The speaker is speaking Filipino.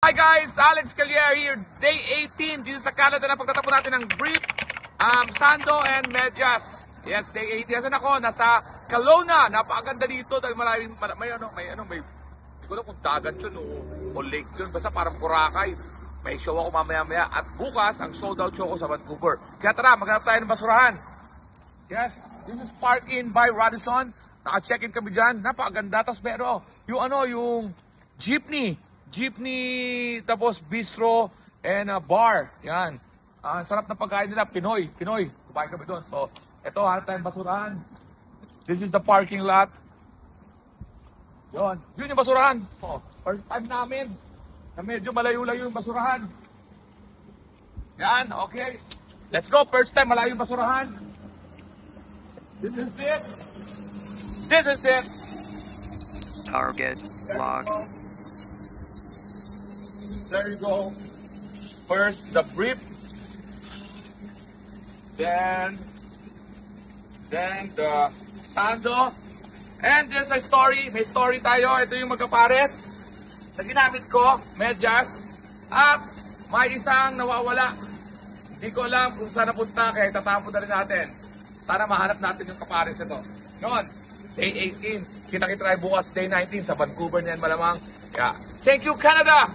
Hi guys, Alex Callier here, day 18 dito sa Canada na pagtatapon natin ng brief, sando and medyas. Yes, day 18. Asan ako? Nasa Kelowna. Napakaganda dito dahil may hindi ko alam kung dagat yun o lake yun. Basta parang Boracay. May show ako mamaya-maya. At bukas, ang sold out show ko sa Vancouver. Kaya tara, maghanap tayo ng basurahan. Yes, this is Park In by Radisson. Naka-check-in kami dyan. Napakaganda. Tapos meron yung jeepney, tapos bistro and bar. Yan. Sarap na pagkain nila. Pinoy. Kumain kami doon. So, eto, hanap tayong basurahan. This is the parking lot. Yun yung basurahan. Oh, first time namin na medyo malayo-layo yung basurahan. Yan, okay. Let's go. First time malayo yung basurahan. This is it. Target locked. There you go. First, the brief. Then the sando. And there's a story. May story tayo. Ito yung magkapares na ginamit ko. Medyas. At may isang nawawala. Hindi ko alam kung saan napunta. Kaya tatapon na rin natin. Sana mahanap natin yung kapares nito. Yun. Day 18. Kita-kita tayo bukas day 19 sa Vancouver na yan malamang. Yeah. Thank you, Canada!